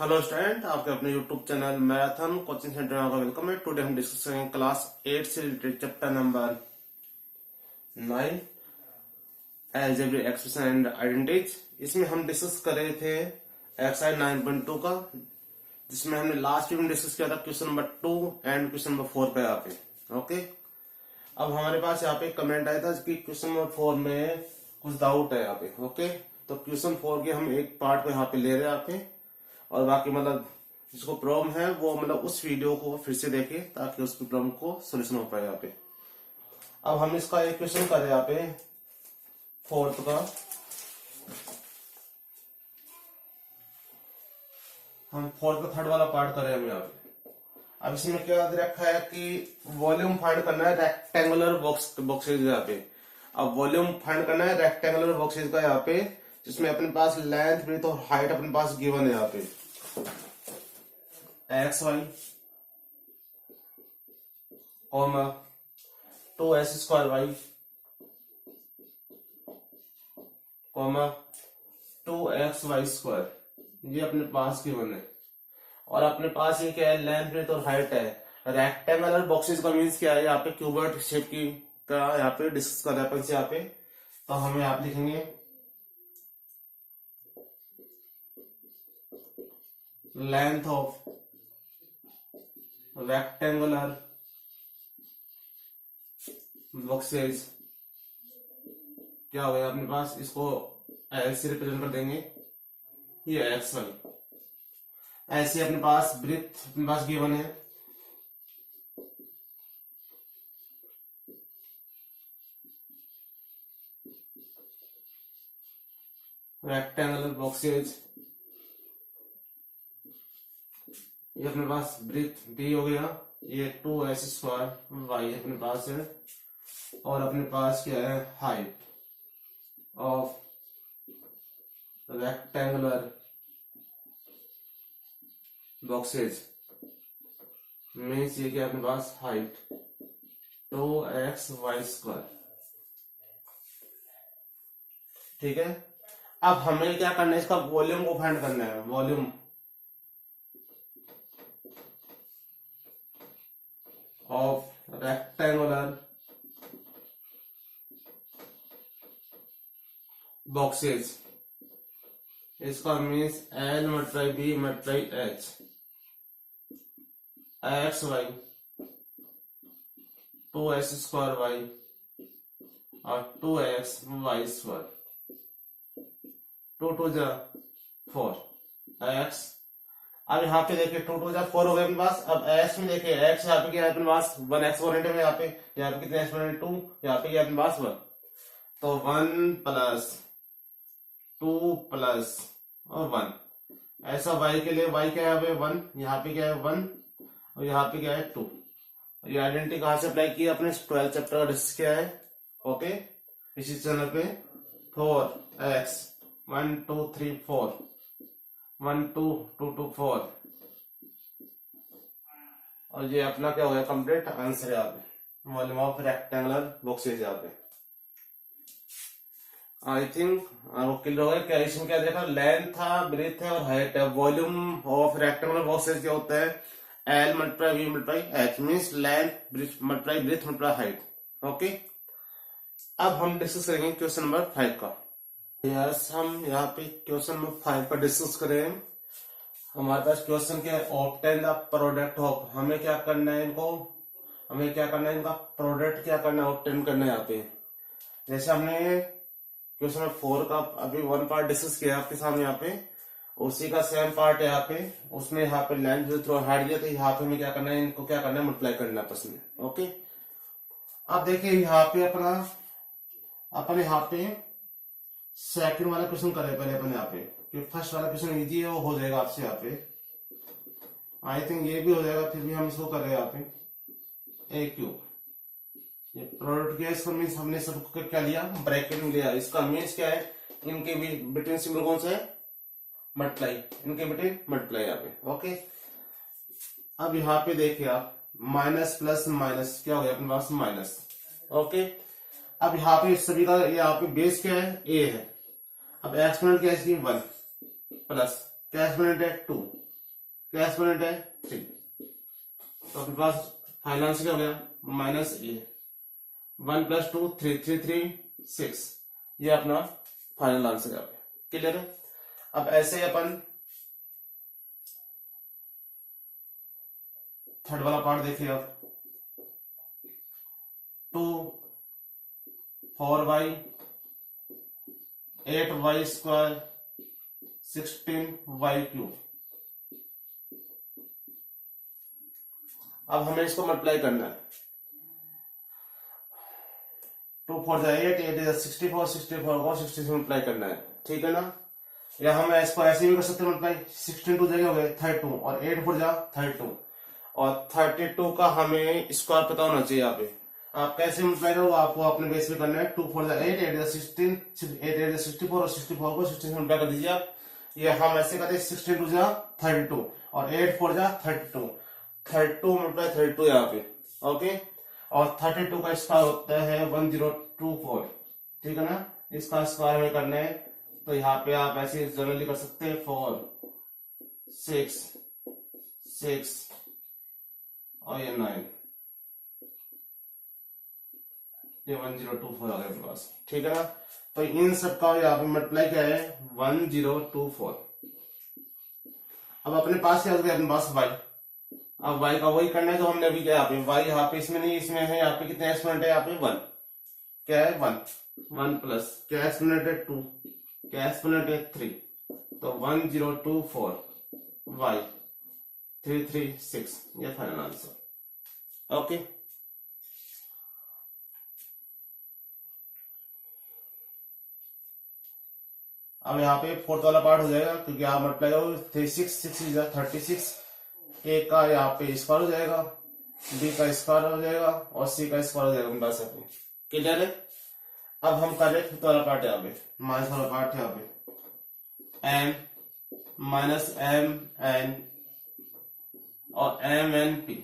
Hello student, आपके अपने YouTube channel marathon coaching centre में आपका वेलकम है। टुडे हम डिस्कस करेंगे क्लास 8 से related chapter number 9 algebraic expression and identities. इसमें हम डिस्कस कर रहे थे एक्सरसाइज 9.2 का, जिसमें हमने लास्ट वीक में डिस्कस किया था question number 2 and question number 4 पे यहाँ पे। ओके, अब हमारे पास यहाँ पे कमेंट आया था कि क्वेश्चन नंबर 4 में कुछ डाउट है यहाँ पे। ओके, तो क्वेश्चन 4 के हम एक पार्ट को यहाँ पे ले रहे हैं यहाँ पे, और बाकी मतलब जिसको प्रॉब्लम है वो मतलब उस वीडियो को फिर से देखे ताकि उसकी प्रॉब्लम को सोल्यूशन हो पाए यहाँ पे। अब हम इसका एक क्वेश्चन कर रहे हैं यहाँ पे फोर्थ का। हम फोर्थ का थर्ड वाला पार्ट कर रहे हैं हम यहाँ पे। अब इसमें क्या याद रखा है कि वॉल्यूम फाइंड करना है रेक्टेंगुलर बॉक्सेज यहाँ पे। अब वॉल्यूम फाइंड करना है रेक्टेंगुलर बॉक्सेज का यहाँ पे, जिसमें अपने पास लेंथ ब्रेथ और हाइट अपने पास गिवन है यहाँ पे। X y comma 2s² y comma 2xy², ये अपने पास गिवन है। और अपने पास ये क्या है, लेंथ ब्रेथ और हाइट है। रेक्टेंगुलर बॉक्सेस का मीन्स क्या है, यहाँ पे क्यूबॉइड शेप की का यहाँ पे डिस्कस कर रहे हैं अपन से यहाँ पे। तो हमें आप लिखेंगे लेंथ ऑफ रेक्टेंगुलर बॉक्सेस क्या हो गया अपने पास, इसको एल से रिप्रेजेंट कर देंगे, ये एक्स वाई। ऐसे अपने पास ब्रेथ अपने पास गिवन है, रेक्टेंगुलर बॉक्सेज, ये अपने पास ब्रेथ डी हो गया, ये 2s² वाई अपने पास है। और अपने पास क्या है, height of rectangular boxes means ये क्या अपने पास हाइट 2xy²। ठीक है, अब हमें क्या करना है, इसका वॉल्यूम को फाइंड करना है। वॉल्यूम ऑफ रेक्टेंगुलर बॉक्सेज, इसका means L × B × H, x y 2s² y और 2xy²। 2 2 जा 4 x। अब यहाँ पे देखिए 2 2 जा 4 हो गए अपने पास। अब x में देखिए x यहाँ पे क्या है अपने पास 1 एक्सपोनेंट में, यहाँ पे कितने एक्सपोनेंट 2, यहाँ पे क्या अपने पास 1। तो 1 + 2 + और 1। ऐसा y के लिए y क्या है 1, यहाँ पे क्या है 1 और यहाँ पे क्या है 2। ये आइडेंटिटी कहाँ से अप्लाई की अपने 12 चैप्टर का डिस्कस किया है। ओके, इसी चैनल पे 4x 1 2 3 4 1 2 2 2 4, और ये अपना क्या हो गया कंप्लीट आंसर यहाँ पे, वॉल्यूम ऑफ रेक्टेंगुलर बॉक्सेज यहाँ पे। आई थिंक क्लियर हो गया। क्या इसमें क्या देखा, लेंथ था, ब्रेथ है और हाइट है। वॉल्यूम ऑफ रेक्टेंगुलर बॉक्सेज क्या होता है, L × V × H means length breadth × height. Okay, अब हम डिस्कस करेंगे क्वेश्चन नंबर 5 का। यस, हम यहाँ पे क्वेश्चन नंबर 5 का डिस्कस करें। हमारे पास क्वेश्चन क्या है, ऑब्टेन द प्रोडक्ट ऑफ। हमें क्या करना है, इनका प्रोडक्ट क्या करना है, ऑब्टेन करना है यहाँ पे। जैसे हमने क्वेश्चन नंबर 4 का अभी 1 पार्ट डिस्कस किया आपके सामने यहाँ पे, उसी का सेम पार्ट है यहाँ पे। उसमें यहाँ पे लेंथ ब्रेथ और हाइट दिया, तो यहाँ पे हमें क्या करना है, इनको क्या करना है, मल्टीप्लाई करना है आपस में। ओके, अब देखिए यहाँ पे अपन यहाँ पे सेकंड वाला क्वेश्चन करें पहले अपन यहाँ पे, क्योंकि फर्स्ट वाला क्वेश्चन इजी है, वो हो जाएगा आपसे यहाँ पे। आई थिंक ये भी हो जाएगा, फिर भी हम इसको कर रहे हैं यहाँ पे a³। ये प्रोडक्ट क्या है, इसका मीन्स हमने सबको क्या लिया, ब्रैकेट में लिया। इसका मीन्स क्या है, इनके बिटवीन सिंबल कौन सा है, मल्टीप्लाई, इनके बिटवीन मल्टीप्लाई यहाँ पे। ओके, अब यहाँ पे देखिए आप माइनस प्लस माइनस क्या हो गया अपने पास माइनस। ओके, अब यहाँ पे सभी का यहाँ पे बेस क्या है, a है। अब एक्सपोनेंट क्या है इसकी 1 प्लस क्या एक्सपोनेंट है 2, क्या एक्सपोनेंट है 3, तो अपने पास फाइनल आंसर क्या हो गया माइनस ए, 1 + 2 3 3 3 6, ये अपना फाइनल आंसर है। क्लियर है। अब ऐसे अपन थर्ड वाला पार्ट देखिए। अब 2 4y 8y² 16y³। अब हमें इसको मल्टीप्लाई करना है। 2 4 8, 8 64, 64 को 60 से मल्टीप्लाई करना है, ठीक है ना। या हम इसको ऐसे भी कर सकते हैं मल्टीप्लाई, 16 2 जगह हो गए 32 और 8 4 जा 32 और 32 का हमें स्क्वायर पता होना चाहिए। यहाँ पे आप कैसे मल्टीप्लाई करो आपको अपने बेस पे करना है। 2 4 8, 8 16, 8 8 64 और 64 को 16 से मल्टीप्लाई कर दीजिए आप। ये हम ऐसे करते हैं 16 2 जा 32 और 8 4 जा 32, 32 मल्टीप्लाई 32 यहाँ पे, ओके। और 32 का स्क्वायर होता है 1024, ठीक है ना। इसका स्क्वायर में करना है तो यहाँ पे आप ऐसे जनरली कर सकते हैं 4 6 6 और ये 9, ये 1024 आ गया मेरे पास, ठीक है ना। तो इन सब का यहाँ पे मल्टीप्लाई क्या है 1024। अब अपने पास क्या हो गया, अपने पास y। अब y का वही करना है जो हमने अभी किया। यहाँ पे y यहाँ पे इसमें नहीं, इसमें है यहाँ पे कितने एक्सपोनेंट है, यहाँ पे 1, क्या है 1 प्लस क्या एक्सपोनेंट है 2, क्या एक्सपोनेंट है 3, तो 1024 y 336, ये फाइनल आंसर, ओके। अब यहाँ पे फोर्थ वाला पार्ट हो जाएगा क्योंकि आप मल्टीप्लाई करो 36 6 36, ए का यहाँ पे स्क्वायर हो जाएगा, बी का स्क्वायर हो जाएगा और सी का स्क्वायर हो जाएगा अपने पास। क्लियर है। अब हम कर रहे फिफ्थ वाला पार्ट, यहाँ पे माइनस वाला पार्ट है। यहाँ पे एम माइनस एम एन और एम एन पी।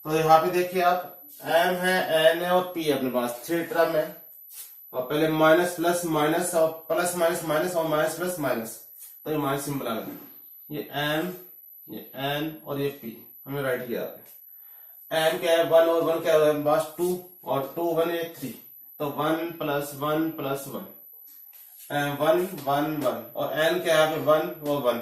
तो यहाँ पे देखिए आप एम है एन है और पी है अपने पास, 3 टर्म है और पहले माइनस प्लस माइनस और प्लस माइनस माइनस और माइनस प्लस माइनस, तो ये माइनस सिंबल आ गया। ये एम ये एन और ये पी हमने राइट किया। एम क्या है 1 और 1 क्या है बस 2 और 2 1 है 3, तो 1 + 1 + 1 1 1 1 और एन क्या है 1 और 1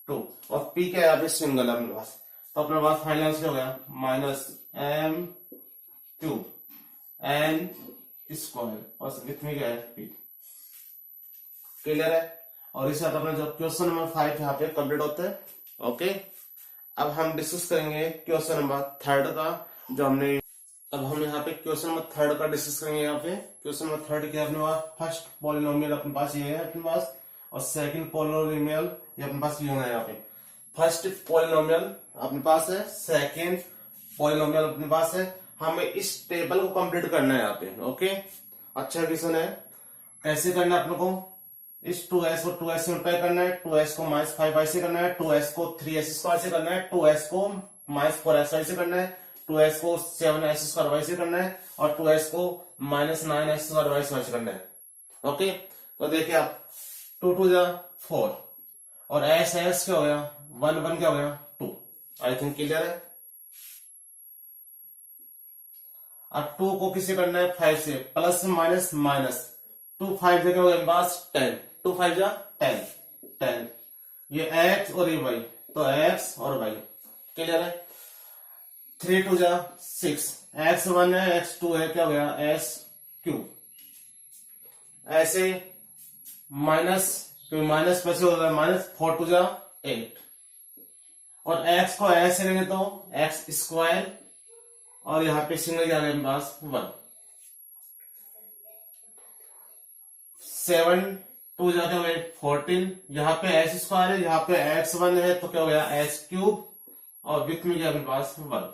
2 और पी क्या है यहाँ पे सिंगल है अपने पास। तो अपने पास फाइनल आंसर हो गया minus m cube n square और विथ में क्या है पी। क्लियर है। और इस साथ अपना जो क्वेश्चन नंबर 5 यहाँ पे कंप्लीट होता है, ओके। अब हम डिस्कस करेंगे क्वेश्चन नंबर 3 का, जो हमने अब हम यहाँ पे क्वेश्चन नंबर 3 का डिस्कस करेंगे। यहाँ पे क्वेश्चन नंबर 3 के अपने पास फर्स्ट पॉलिनोमियल अपने पास ये है अपने पास, और सेकंड पॉलिनोमियल ये अपने पास ये होना है। यहाँ पे फर्स्ट पॉलिनोमियल अपने पास है, सेकंड पॉलिनोमियल अपने पास है। हमें इस टेबल को कंप्लीट करना है यहाँ पे, ओके। अच्छा क्वेश्चन है। कैसे करना है अपने को, इस 2s को 2s से मल्टीप्लाई करना है, 2s को -5y से करना है, 2s को 3s² से करना है, 2s को -4sy से करना है, 2s को 7s² से करना है और 2s को -9s² से करना है, ओके। तो देखिए आप 2 2 जा 4 और s क्या हो गया 1 1 क्या हो गया 2। आई थिंक क्लियर है। अब 2 को किसे करना है 5 से, प्लस माइनस माइनस 2 5 जगह हो गया पास 10, 2 5 जा 10 10, ये x और ये y, तो x और y। क्लियर है। 3 2 जा 6, x1 है x2 है क्या हो गया s³। ऐसे माइनस माइनस पैसे हो गया -4 2 जा 8 और x को ऐसे लेंगे तो x² और यहाँ पे सिंगल क्या है पास 1। 7 2 जाके हो गए 14, यहाँ पे s² है, यहाँ पे x1 है तो क्या हो गया s³ और विथ में क्या है पास 1।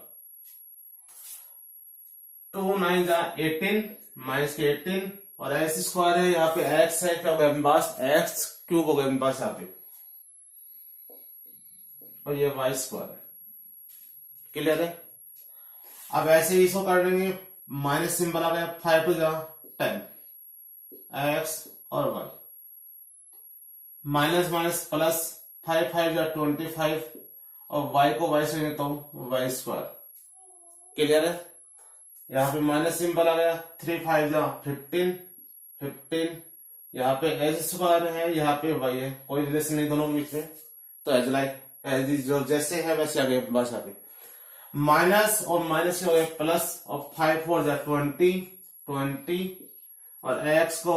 2 9 जा 18 -18 और s² है, यहाँ पे x है क्या हो गया पास x³ हो गया पास यहाँ पे और ये y²। क्लियर है। अब ऐसे ही इसको कर लेंगे, माइनस सिंबल आ गया 5 2 जा 10 x और y माइनस माइनस प्लस, 5 5 25, और y को y से लेता हूं वाई स्क्वायर। क्लियर है? यहाँ पे माइनस सिंबल आ गया, 3 5 15 15, यहाँ पे एच स्क्वायर है, यहाँ पे y है, कोई रिलेशन नहीं दोनों के बीच में, तो एज लाइक एज जो जैसे है वैसे आ गए बस। यहाँ पे माइनस और माइनस हो गए प्लस, और 5 4 20 20, और x को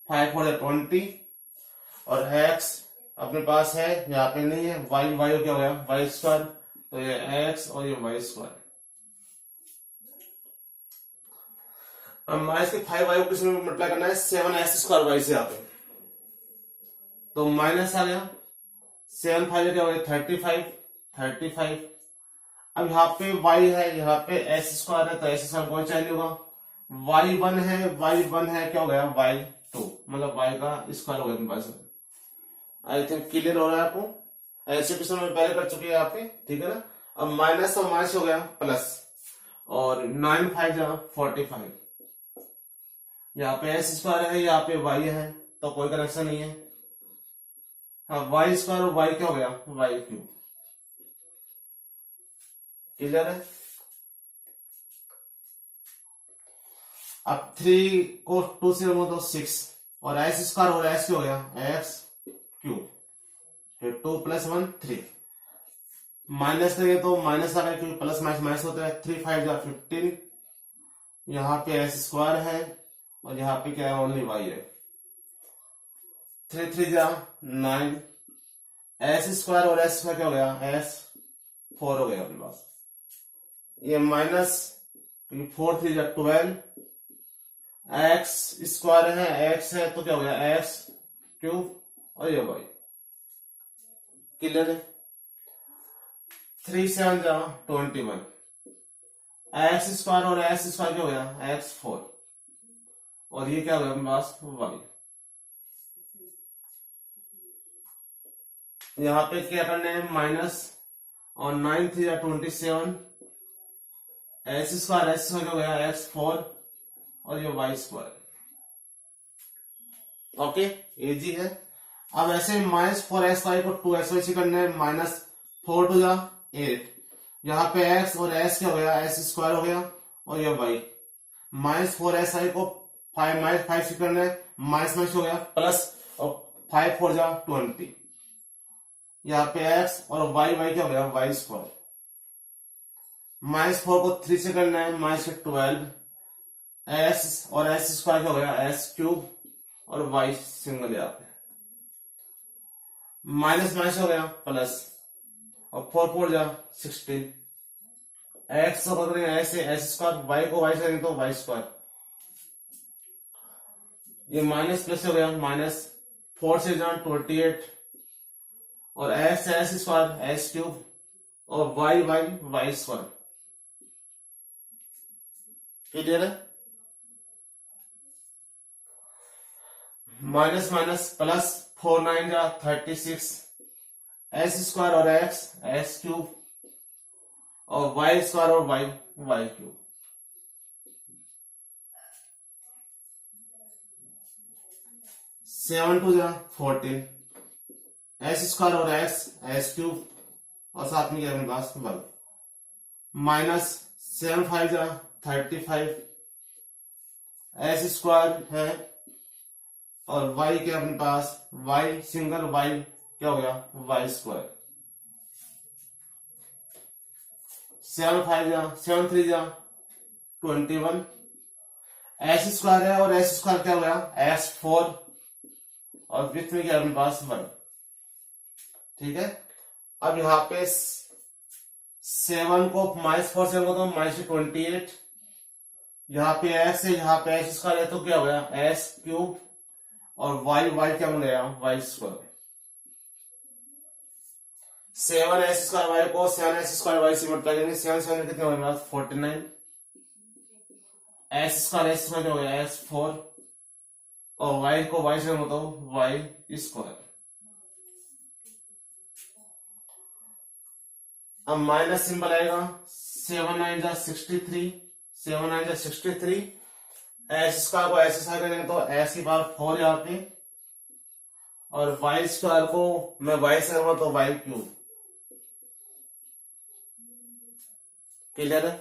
5 4 20, और x अपने पास है, यहाँ पे नहीं है, y y क्या हो गया वाई स्क्वायर, तो ये x और ये वाई स्क्वायर। अब माइनस के 5 y को किसी में मल्टीप्लाई करना है 7x स्क्वायर वाई से, यहाँ पे तो माइनस आ गया, 7 5 क्या हो गया 35। अब यहाँ पे y है, यहाँ पे s स्क्वायर है, तो s स्क्वायर कोई चाहिए होगा, y1 है क्या हो गया y2, मतलब y का स्क्वायर हो गया अपने पास। आई थिंक क्लियर हो रहा है आपको, ऐसे क्वेश्चन में पहले कर चुके हैं यहाँ पे, ठीक है ना। अब माइनस और माइनस हो गया प्लस, और 9 5 45, यहाँ पे एस स्क्वायर है, यहाँ पे वाई है, तो कोई कनेक्शन नहीं है। हाँ, वाई स्क्वायर और वाई क्या हो गया वाई क्यूब। क्लियर है? अब 3 को 2 से तो 6, और एस स्क्वायर और एस क्या हो गया एक्स क्यूब, फिर 2 + 1 3, माइनस करेंगे तो माइनस आ गया क्योंकि प्लस माइनस माइनस होता है, 3 5 15, यहाँ पे एस स्क्वायर है, और यहाँ पे क्या है ओनली वाई है, 3 3 9, एस स्क्वायर और एस स्क्वायर क्या हो गया एस 4 हो गया अपने पास, ये माइनस 4 3 12, एक्स स्क्वायर है एक्स है तो क्या हो गया एक्स क्यूब, और ये वाई। क्लियर है? 3 7 21, एक्स स्क्वायर और एस स्क्वायर क्या हो गया एक्स 4, और ये क्या हो गया अपने पास वाई। यहाँ पे क्या करना है माइनस, और 9 3 27, एस स्क्वायर क्या हो गया एक्स 4, और ये वाई स्क्वायर। ओके, इजी है। अब ऐसे -4xy को 2xy से करना है, -4 2 8, यहाँ पे x और s क्या हो गया s स्क्वायर हो गया, और ये y। -4xy को 5 से करना है, माइनस हो गया प्लस, और 5 4 20, यहाँ पे x और y क्या हो गया y स्क्वायर। -4 को 3 से करना है, -12, s और s स्क्वायर क्या हो गया s क्यूब, और y सिंगल यहाँ पे, माइनस माइनस हो गया प्लस, और 4 4 16, एक्स को करेंगे ऐसे एस स्क्वायर, वाई को वाई से करेंगे तो वाई स्क्वायर, ये माइनस प्लस हो गया -4 से 28, और s s square s cube, और y y y square. Clear है? Minus minus plus, 4 9 36, s square और एक्स एस क्यूब, और वाई स्क्वायर और y y cube. 7 2 14, s square और एक्स एस क्यूब, और साथ में क्या अपने पास वाई, -7 5 35, एस स्क्वायर है, और y के अपने पास y सिंगल y क्या हो गया y स्क्वायर, 7 5 7 3 21, एस स्क्वायर है, और एस स्क्वायर क्या हो गया एस 4, और विथ में क्या अपने पास y। ठीक है? अब यहाँ पे 7 को -4 से तो -28, यहाँ पे x है, यहाँ पे एस स्क्वायर है, तो क्या हो गया एस क्यूब, और y y क्या बन गया y square. 7 s square y को 7 एस स्क्वायर वाई से मल्टीप्लाई करेंगे, 7 7 कितने हो गए 49, एस स्क्वायर एस स्क्वायर हो गया एस 4, और वाई को वाई से मतलब वाई स्क्वायर। अब माइनस सिंबल आएगा, 7 9 63, 7 9 63, एस स्क्वायर को एस स्क्वायर करेंगे तो एस की पावर 4 यहाँ पे, और वाई स्क्वायर को मैं वाई से करूंगा तो वाई क्यूब। क्लियर है?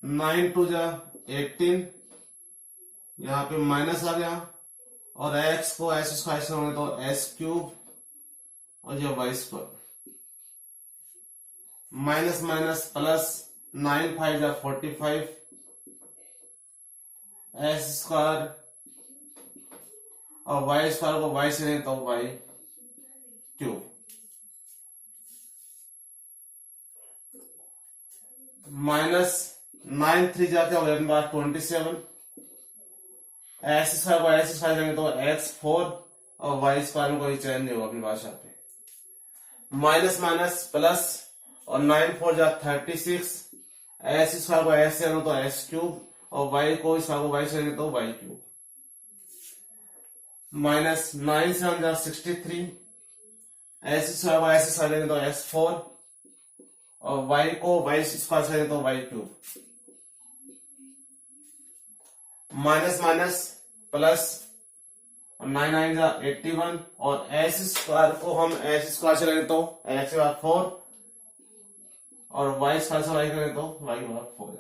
9 टू जा 18, यहाँ पे माइनस आ गया, और x को एस स्क्वायर से होंगे तो एस क्यूब, और ये y square, minus minus plus, 9 5 जा 45, एस स्क्वायर, और वाई स्क्वायर को वाई से नहीं तो वाई क्यूब, माइनस 9 3 जाके हो गया 27, एक्स स्क्वायर को एक्स स्क्वायर देंगे तो x4, और वाई स्क्वायर में कोई चेंज नहीं होगा अपनी भाषा पे, माइनस माइनस प्लस, और 9 4 जा 36, एक्स स्क्वायर को एक्स से देंगे तो एक्स क्यूब, और वाई को स्क्वायर को वाई से देंगे तो वाई क्यूब, माइनस 9 7 जा 63, एक्स स्क्वायर को एक्स स्क्वायर देंगे तो x4, और वाई को वाई स्क्वायर से देंगे तो y cube, minus minus plus, 9 9 जा 81, और एस स्क्वायर को हम एस स्क्वायर से लेंगे तो एक्स बार 4, और वाई स्क्वायर से वाई करें तो वाई बार 4।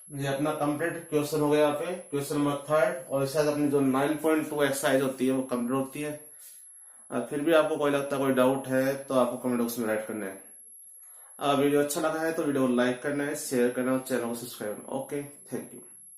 ये अपना कंप्लीट क्वेश्चन हो गया यहाँ पे, क्वेश्चन नंबर 3, और शायद अपनी जो 9.2 एक्सरसाइज होती है वो कंप्लीट होती है। फिर भी आपको कोई लगता है कोई डाउट है तो आपको कमेंट बॉक्स में राइट करना है। वीडियो अच्छा लगा है तो वीडियो को लाइक करना है, शेयर करना है और चैनल को सब्सक्राइब करना। Okay, thank you.